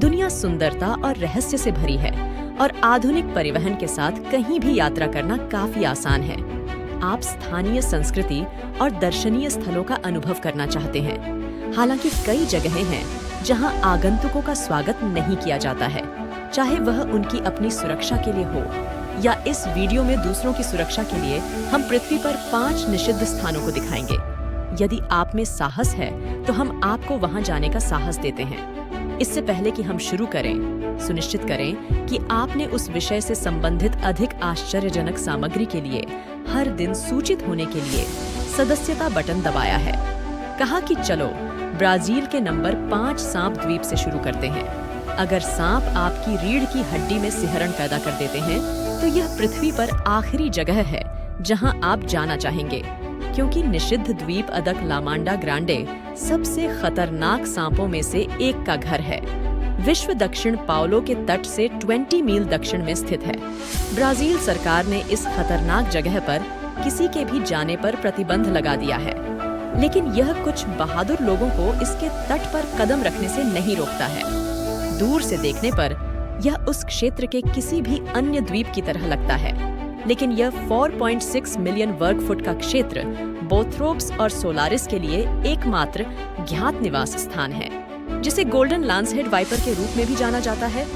दुनिया सुंदरता और रहस्य से भरी है और आधुनिक परिवहन के साथ कहीं भी यात्रा करना काफी आसान है। आप स्थानीय संस्कृति और दर्शनीय स्थलों का अनुभव करना चाहते हैं। हालांकि कई जगहें हैं जहां आगंतुकों का स्वागत नहीं किया जाता है, चाहे वह उनकी अपनी सुरक्षा के लिए हो या इस वीडियो में दूसरों की सुरक्षा के लिए हम पृथ्वी पर 5 निषिद्ध स्थानों को दिखाएंगे। यदि आप में साहस है तो हम आपको वहां जाने का साहस देते हैं। इससे पहले कि हम शुरू करें, सुनिश्चित करें कि आपने उस विषय से संबंधित अधिक आश्चर्यजनक सामग्री के लिए हर दिन सूचित होने के लिए सदस्यता बटन दबाया है। कहा कि चलो ब्राजील के नंबर 5 सांप द्वीप से शुरू करते हैं। अगर सांप आपकी रीढ़ की हड्डी में सिहरन पैदा कर देते हैं तो यह पृथ्वी पर आखिरी जगह है जहां आप जाना चाहेंगे, क्योंकि निषिद्ध द्वीप अदक लामांडा ग्रांडे सबसे खतरनाक सांपों में से एक का घर है। विश्व दक्षिण पाओलो के तट से 20 मील दक्षिण में स्थित है। ब्राजील सरकार ने इस खतरनाक जगह पर किसी के भी जाने पर प्रतिबंध लगा दिया है, लेकिन यह कुछ बहादुर लोगों को इसके तट पर कदम रखने से नहीं रोकता है। दूर से देखने पर यह उस क्षेत्र के किसी भी अन्य द्वीप की तरह लगता है, लेकिन यह 4.6 मिलियन वर्ग फुट का क्षेत्र बोथरोप्स और सोलारिस के लिए एकमात्र ज्ञात निवास स्थान है, जिसे गोल्डन लांसहेड वाइपर के रूप में भी जाना जाता है।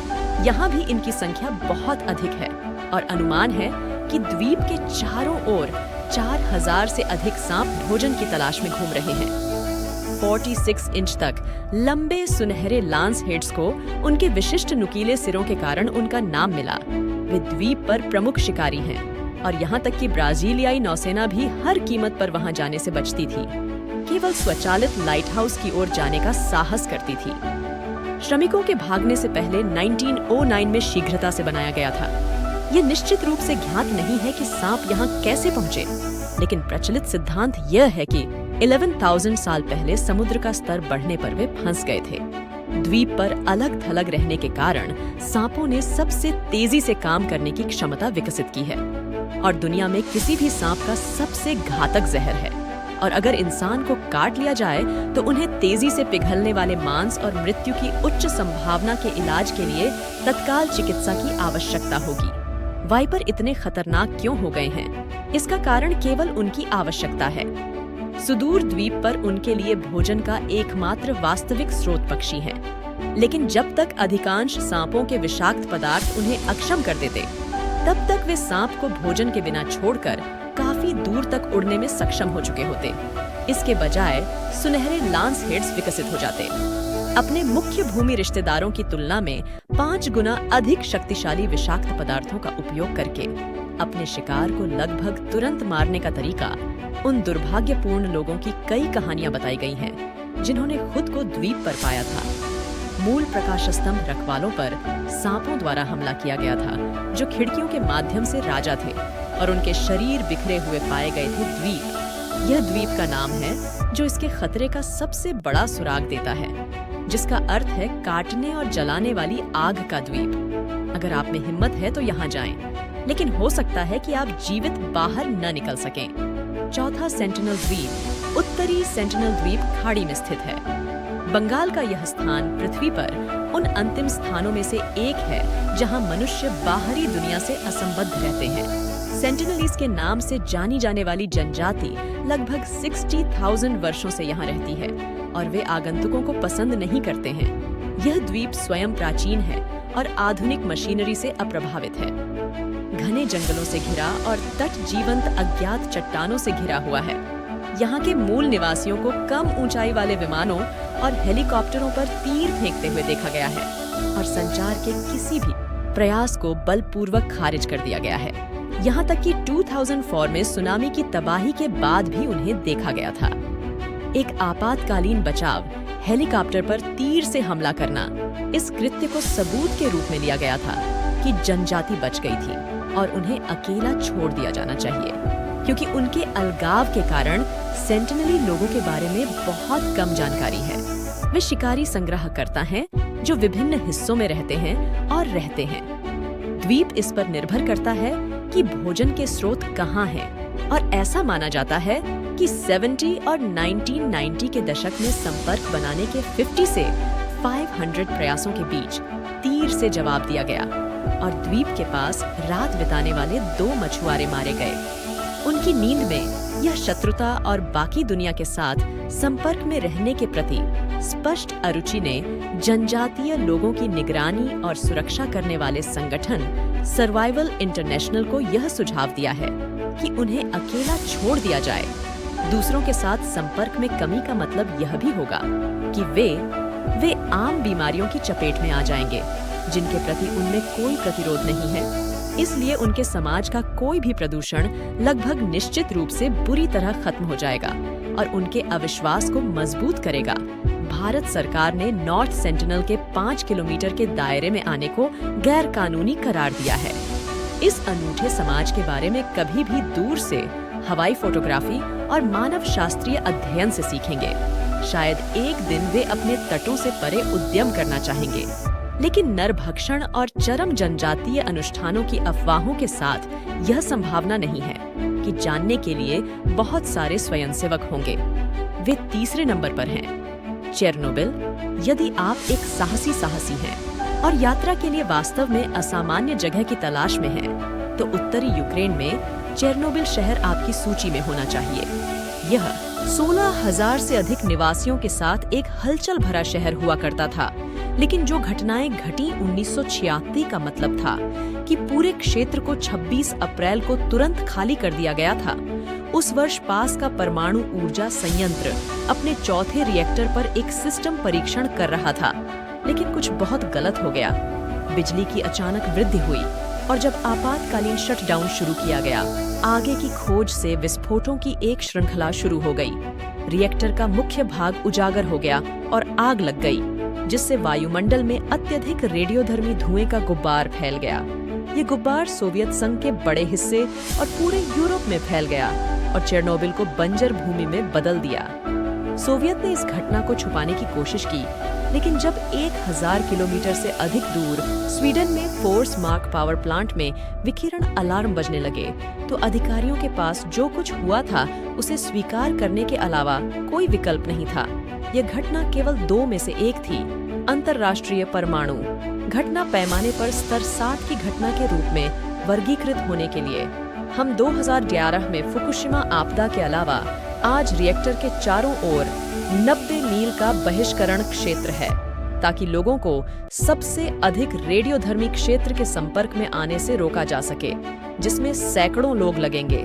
यहाँ भी इनकी संख्या बहुत अधिक है और अनुमान है कि द्वीप के चारों ओर 4000 से अधिक सांप भोजन की तलाश में घूम रहे हैं। 46 इंच तक लंबे सुनहरे लांस हेड्स को उनके विशिष्ट नुकीले सिरों के कारण उनका नाम मिला। वे द्वीप पर प्रमुख शिकारी हैं और यहाँ तक कि ब्राजीलियाई नौसेना भी हर कीमत पर वहाँ जाने से बचती थी, केवल स्वचालित लाइट हाउस की ओर जाने का साहस करती थी। श्रमिकों के भागने से पहले 1909 में शीघ्रता से बनाया गया था। ये निश्चित रूप से ज्ञात नहीं है कि सांप यहाँ कैसे पहुँचे, लेकिन प्रचलित सिद्धांत यह है कि 11,000 साल पहले समुद्र का स्तर बढ़ने पर वे फंस गए थे। द्वीप पर अलग थलग रहने के कारण सांपों ने सबसे तेजी से काम करने की क्षमता विकसित की है और दुनिया में किसी भी सांप का सबसे घातक जहर है। और अगर इंसान को काट लिया जाए तो उन्हें तेजी से पिघलने वाले मांस और मृत्यु की उच्च संभावना के इलाज के लिए तत्काल चिकित्सा की आवश्यकता होगी। वाइपर इतने खतरनाक क्यों हो गए हैं? इसका कारण केवल उनकी आवश्यकता है। सुदूर द्वीप पर उनके लिए भोजन का एकमात्र वास्तविक स्रोत पक्षी हैं। लेकिन जब तक अधिकांश सांपों के विषाक्त पदार्थ उन्हें अक्षम कर देते, तब तक वे सांप को भोजन के बिना छोड़कर काफी दूर तक उड़ने में सक्षम हो चुके होते। इसके बजाय सुनहरे लांस हेड्स विकसित हो जाते। अपने मुख्य भूमि रिश्तेदारों की तुलना में 5 गुना अधिक शक्तिशाली विषाक्त पदार्थों का उपयोग करके अपने शिकार को लगभग तुरंत मारने का तरीका उन दुर्भाग्यपूर्ण लोगों की कई कहानियां बताई गई हैं, जिन्होंने खुद को द्वीप पर पाया था। मूल प्रकाश स्तंभ रखवालों पर सांपों द्वारा हमला किया गया था, जो खिड़कियों के माध्यम से राजा थे और उनके शरीर बिखरे हुए पाए गए थे। द्वीप, यह द्वीप का नाम है जो इसके खतरे का सबसे बड़ा सुराग देता है, जिसका अर्थ है काटने और जलाने वाली आग का द्वीप। अगर आप में हिम्मत है तो यहाँ जाएं, लेकिन हो सकता है कि आप जीवित बाहर न निकल सकें। चौथा सेंटिनल द्वीप उत्तरी सेंटिनल द्वीप खाड़ी में स्थित है। बंगाल का यह स्थान पृथ्वी पर उन अंतिम स्थानों में से एक है जहां मनुष्य बाहरी दुनिया से असंबद्ध रहते हैं। सेंटिनलीज के नाम से जानी जाने वाली जनजाति लगभग 60,000 वर्षों से यहाँ रहती है और वे आगंतुकों को पसंद नहीं करते हैं। यह द्वीप स्वयं प्राचीन है और आधुनिक मशीनरी से अप्रभावित है। घने जंगलों से घिरा और तट जीवंत अज्ञात चट्टानों से घिरा हुआ है। यहाँ के मूल निवासियों को कम ऊंचाई वाले विमानों और हेलीकॉप्टरों पर तीर फेंकते हुए देखा गया है और संचार के किसी भी प्रयास को बलपूर्वक खारिज कर दिया गया है। यहाँ तक कि 2004 में सुनामी की तबाही के बाद भी उन्हें देखा गया था। एक आपातकालीन बचाव हेलीकॉप्टर पर तीर से हमला करना इस कृत्य को सबूत के रूप में लिया गया था कि जनजाति बच गई थी और उन्हें अकेला छोड़ दिया जाना चाहिए, क्योंकि उनके अलगाव के कारण सेंटिनली लोगों के बारे में बहुत कम जानकारी है। वे शिकारी संग्रहकर्ता हैं जो विभिन्न हिस्सों में रहते हैं और रहते हैं। द्वीप इस पर निर्भर करता है कि भोजन के स्रोत कहाँ हैं और ऐसा माना जाता है कि 70 और 1990 के दशक में संपर्क बनाने के 50 से 500 प्रयासों के बीच तीर से जवाब दिया गया और द्वीप के पास रात बिताने वाले 2 मछुआरे मारे गए। उनकी नींद में यह शत्रुता और बाकी दुनिया के साथ संपर्क में रहने के प्रति स्पष्ट अरुचि ने जनजातीय लोगों की निगरानी और सुरक्षा करने वाले संगठन सर्वाइवल इंटरनेशनल को यह सुझाव दिया है कि उन्हें अकेला छोड़ दिया जाए। दूसरों के साथ संपर्क में कमी का मतलब यह भी होगा कि वे आम बीमारियों की चपेट में आ जाएंगे जिनके प्रति उनमें कोई प्रतिरोध नहीं है। इसलिए उनके समाज का कोई भी प्रदूषण लगभग निश्चित रूप से बुरी तरह खत्म हो जाएगा और उनके अविश्वास को मजबूत करेगा। भारत सरकार ने नॉर्थ सेंटिनल के 5 किलोमीटर के दायरे में आने को गैर कानूनी करार दिया है। इस अनूठे समाज के बारे में कभी भी दूर से हवाई फोटोग्राफी और मानव शास्त्रीय अध्ययन से सीखेंगे। शायद एक दिन वे अपने तटों से परे उद्यम करना चाहेंगे, लेकिन नरभक्षण और चरम जनजातीय अनुष्ठानों की अफवाहों के साथ यह संभावना नहीं है कि जानने के लिए बहुत सारे स्वयंसेवक होंगे। वे तीसरे नंबर पर हैं। चेरनोबिल। यदि आप एक साहसी हैं और यात्रा के लिए वास्तव में असामान्य जगह की तलाश में हैं, तो उत्तरी यूक्रेन में चेरनोबिल शहर आपकी सूची में होना चाहिए। यह 16,000 से अधिक निवासियों के साथ एक हलचल भरा शहर हुआ करता था, लेकिन जो घटनाएं घटी 1986 का मतलब था कि पूरे क्षेत्र को 26 अप्रैल को तुरंत खाली कर दिया गया था। उस वर्ष पास का परमाणु ऊर्जा संयंत्र अपने चौथे रिएक्टर पर एक सिस्टम परीक्षण कर रहा था, लेकिन कुछ बहुत गलत हो गया। बिजली की अचानक वृद्धि हुई और जब आपातकालीन शटडाउन शुरू किया गया, आगे की खोज से विस्फोटों की एक श्रृंखला शुरू हो गई। रिएक्टर का मुख्य भाग उजागर हो गया और आग लग गई, जिससे वायुमंडल में अत्यधिक रेडियोधर्मी धुएं का गुब्बार फैल गया। ये गुब्बार सोवियत संघ के बड़े हिस्से और पूरे यूरोप में फैल गया और चेरनोबिल को बंजर भूमि में बदल दिया। सोवियत ने इस घटना को छुपाने की कोशिश की, लेकिन जब 1000 किलोमीटर से अधिक दूर स्वीडन में फोर्स मार्क पावर प्लांट में विकिरण अलार्म बजने लगे, तो अधिकारियों के पास जो कुछ हुआ था उसे स्वीकार करने के अलावा कोई विकल्प नहीं था। यह घटना केवल 2 में से एक थी। अंतर्राष्ट्रीय परमाणु घटना पैमाने पर स्तर 7 की घटना के रूप में वर्गीकृत होने के लिए हम 2011 में फुकुशिमा आपदा के अलावा आज रिएक्टर के चारों ओर 90 मील का बहिष्करण क्षेत्र है, ताकि लोगों को सबसे अधिक रेडियोधर्मी क्षेत्र के संपर्क में आने से रोका जा सके, जिसमें सैकड़ों लोग लगेंगे।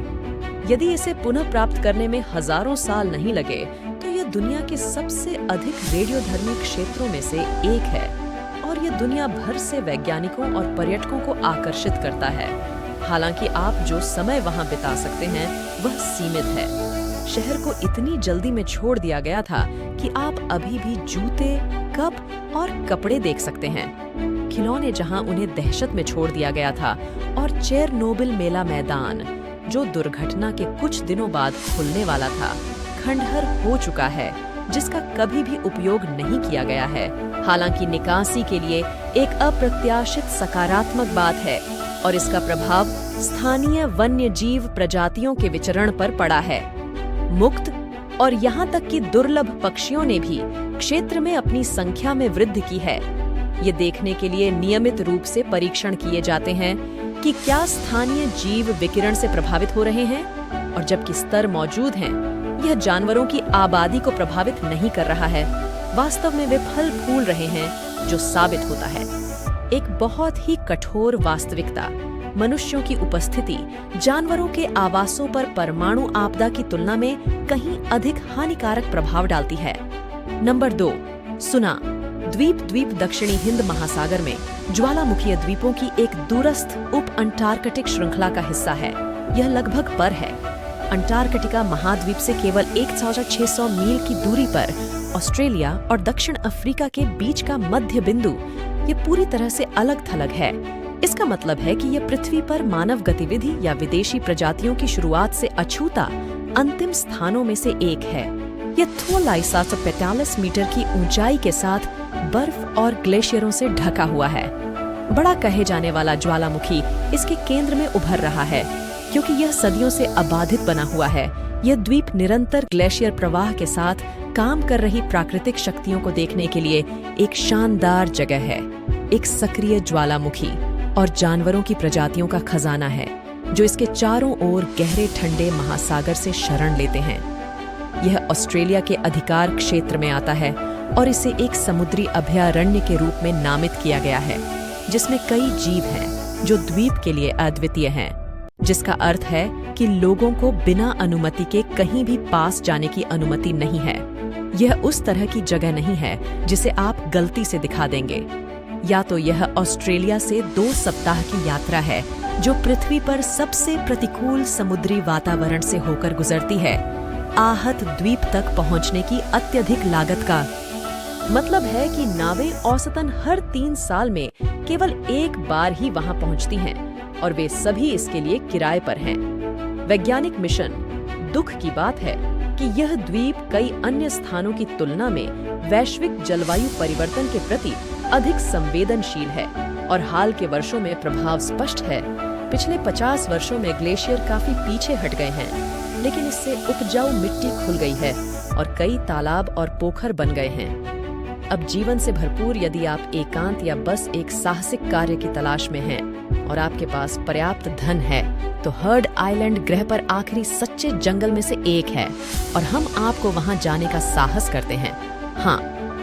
यदि इसे पुनः प्राप्त करने में हजारों साल नहीं लगे, तो यह दुनिया के सबसे अधिक रेडियोधर्मी क्षेत्रों में से एक है और यह दुनिया भर से वैज्ञानिकों और पर्यटकों को आकर्षित करता है। हालांकि आप जो समय वहां बिता सकते हैं वह सीमित है। शहर को इतनी जल्दी में छोड़ दिया गया था कि आप अभी भी जूते, कप और कपड़े देख सकते हैं। खिलौने जहां उन्हें दहशत में छोड़ दिया गया था, और चेरनोबिल मेला मैदान जो दुर्घटना के कुछ दिनों बाद खुलने वाला था, खंडहर हो चुका है, जिसका कभी भी उपयोग नहीं किया गया है। हालांकि निकासी के लिए एक अप्रत्याशित सकारात्मक बात है और इसका प्रभाव स्थानीय वन्य जीव प्रजातियों के विचरण पर पड़ा है। मुक्त और यहाँ तक कि दुर्लभ पक्षियों ने भी क्षेत्र में अपनी संख्या में वृद्धि की है। ये देखने के लिए नियमित रूप से परीक्षण किए जाते हैं कि क्या स्थानीय जीव विकिरण से प्रभावित हो रहे हैं, और जबकि स्तर मौजूद हैं, यह जानवरों की आबादी को प्रभावित नहीं कर रहा है। वास्तव में वे फल फूल रहे हैं, जो साबित होता है एक बहुत ही कठोर वास्तविकता। मनुष्यों की उपस्थिति जानवरों के आवासों पर परमाणु आपदा की तुलना में कहीं अधिक हानिकारक प्रभाव डालती है। नंबर 2, सुना। द्वीप दक्षिणी हिंद महासागर में ज्वालामुखीय द्वीपों की एक दूरस्थ उप अंटार्कटिक श्रृंखला का हिस्सा है। यह लगभग पर है। अंटार्कटिका महाद्वीप से केवल 1600 मील की दूरी पर ऑस्ट्रेलिया और दक्षिण अफ्रीका के बीच का मध्य बिंदु ये पूरी तरह से अलग थलग है। इसका मतलब है कि यह पृथ्वी पर मानव गतिविधि या विदेशी प्रजातियों की शुरुआत से अछूता अंतिम स्थानों में से एक है। यह थोलाई 745 मीटर की ऊंचाई के साथ बर्फ और ग्लेशियरों से ढका हुआ है। बड़ा कहे जाने वाला ज्वालामुखी इसके केंद्र में उभर रहा है, क्योंकि यह सदियों से अबाधित बना हुआ है। यह द्वीप निरंतर ग्लेशियर प्रवाह के साथ काम कर रही प्राकृतिक शक्तियों को देखने के लिए एक शानदार जगह है, एक सक्रिय ज्वालामुखी और जानवरों की प्रजातियों का खजाना है जो इसके चारों ओर गहरे ठंडे महासागर से शरण लेते हैं। यह ऑस्ट्रेलिया के अधिकार क्षेत्र में आता है और इसे एक समुद्री अभयारण्य के रूप में नामित किया गया है, जिसमें कई जीव हैं जो द्वीप के लिए अद्वितीय हैं, जिसका अर्थ है कि लोगों को बिना अनुमति के कहीं भी पास जाने की अनुमति नहीं है। यह उस तरह की जगह नहीं है जिसे आप गलती से दिखा देंगे। या तो यह ऑस्ट्रेलिया से 2 सप्ताह की यात्रा है जो पृथ्वी पर सबसे प्रतिकूल समुद्री वातावरण से होकर गुजरती है, आहत द्वीप तक पहुंचने की अत्यधिक लागत का मतलब है कि नावें औसतन हर 3 साल में केवल एक बार ही वहां पहुंचती हैं और वे सभी इसके लिए किराए पर हैं। वैज्ञानिक मिशन। दुख की बात है कि यह द्वीप कई अन्य स्थानों की तुलना में वैश्विक जलवायु परिवर्तन के प्रति अधिक संवेदनशील है और हाल के वर्षों में प्रभाव स्पष्ट है। पिछले 50 वर्षों में ग्लेशियर काफी पीछे हट गए हैं, लेकिन इससे उपजाऊ मिट्टी खुल गई है और कई तालाब और पोखर बन गए हैं। अब जीवन से भरपूर यदि आप एकांत या बस एक साहसिक कार्य की तलाश में हैं और आपके पास पर्याप्त धन है, तो हर्ड आइलैंड ग्रह पर आखिरी सच्चे जंगल में से एक है और हम आपको वहां जाने का साहस करते हैं। हाँ,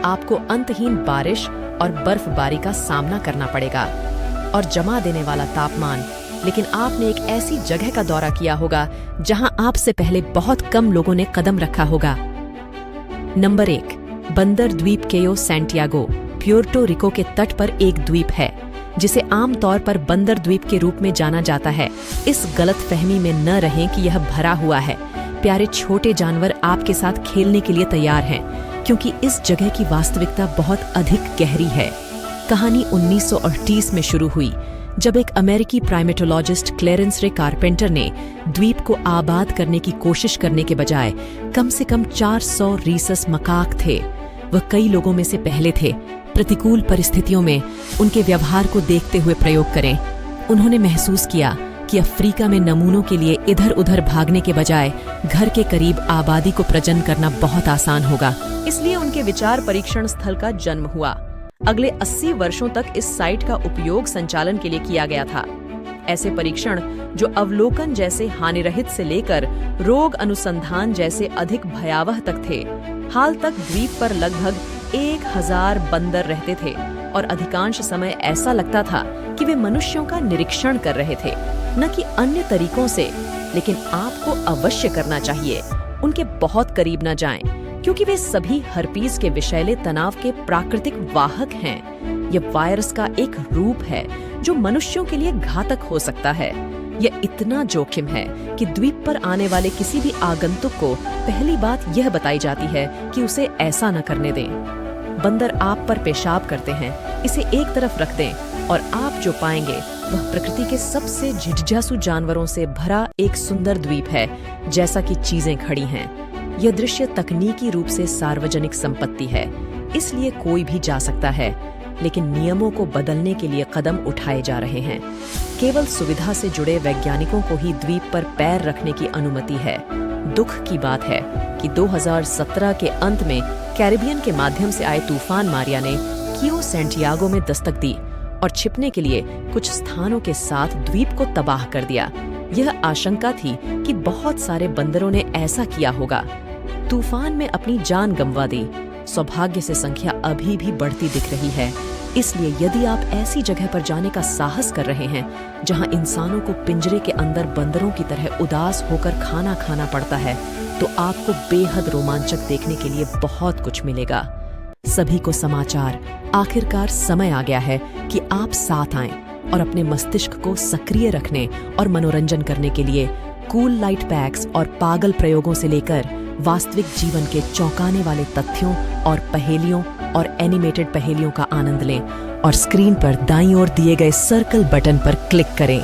आपको अंतहीन बारिश और बर्फबारी का सामना करना पड़ेगा और जमा देने वाला तापमान, लेकिन आपने एक ऐसी जगह का दौरा किया होगा जहां आपसे पहले बहुत कम लोगों ने कदम रखा होगा। नंबर 1, बंदर द्वीप केयो सैंटियागो, प्यूर्टो रिको के तट पर एक द्वीप है जिसे आमतौर पर बंदर द्वीप के रूप में जाना जाता है। इस गलतफहमी में न रहें कि यह भरा हुआ है। प्यारे छोटे जानवर आपके साथ खेलने के लिए तैयार हैं, क्योंकि इस जगह की वास्तविकता बहुत अधिक गहरी है। कहानी 1938 में शुरू हुई, जब एक अमेरिकी प्राइमेटोलॉजिस्ट क्लेरेंस रे कारपेंटर ने द्वीप को आबाद करने की कोशिश करने के बजाय कम से कम 400 रीसस मकाक थे। वह कई लोगों में से पहले थे प्रतिकूल परिस्थितियों में उनके व्यवहार को देखते हुए प्रयोग करें। उन्होंने महसूस किया कि अफ्रीका में नमूनों के लिए इधर उधर भागने के बजाय घर के करीब आबादी को प्रजनन करना बहुत आसान होगा। इसलिए उनके विचार परीक्षण स्थल का जन्म हुआ। अगले 80 वर्षों तक इस साइट का उपयोग संचालन के लिए किया गया था। ऐसे परीक्षण जो अवलोकन जैसे हानिरहित से लेकर रोग अनुसंधान जैसे अधिक भयावह तक थे। हाल तक द्वीप पर लगभग 1000 बंदर रहते थे और अधिकांश समय ऐसा लगता था कि वे मनुष्यों का निरीक्षण कर रहे थे, न कि अन्य तरीकों से। लेकिन आपको अवश्य करना चाहिए, उनके बहुत करीब न जाएं, क्योंकि वे सभी हर्पीज के विषैले तनाव के प्राकृतिक वाहक हैं। यह वायरस का एक रूप है जो मनुष्यों के लिए घातक हो सकता है। यह इतना जोखिम है कि द्वीप पर आने वाले किसी भी आगंतुक को पहली बात यह बताई जाती है कि उसे ऐसा न करने दें। बंदर आप पर पेशाब करते हैं, इसे एक तरफ रख दें और आप जो पाएंगे वह प्रकृति के सबसे जिज्ञासु जानवरों से भरा एक सुंदर द्वीप है, जैसा कि चीजें खड़ी हैं। यह दृश्य तकनीकी रूप से सार्वजनिक संपत्ति है, इसलिए कोई भी जा सकता है, लेकिन नियमों को बदलने के लिए कदम उठाए जा रहे हैं। केवल सुविधा से जुड़े वैज्ञानिकों को ही द्वीप पर पैर रखने की अनुमति है। दुख की बात है कि 2017 के अंत में कैरिबियन के माध्यम से आए तूफान मारिया ने कियो सैंटियागो में दस्तक दी और छिपने के लिए कुछ स्थानों के साथ द्वीप को तबाह कर दिया। यह आशंका थी कि बहुत सारे बंदरों ने ऐसा किया होगा। तूफान में अपनी जान गंवा दी। सौभाग्य से संख्या अभी भी बढ़ती दिख रही है। इसलिए यदि आप ऐसी जगह पर जाने का साहस कर रहे हैं जहां इंसानों को पिंजरे के अंदर बंदरों की तरह उदास होकर खाना खाना पड़ता है, तो आपको बेहद रोमांचक देखने के लिए बहुत कुछ मिलेगा। सभी को समाचार, आखिरकार समय आ गया है कि आप साथ आएं और अपने मस्तिष्क को सक्रिय रखने और मनोरंजन करने के लिए कूल लाइट पैक्स और पागल प्रयोगों से लेकर वास्तविक जीवन के चौंकाने वाले तथ्यों और पहेलियों और एनिमेटेड पहेलियों का आनंद लें और स्क्रीन पर दाईं ओर दिए गए सर्कल बटन पर क्लिक करें।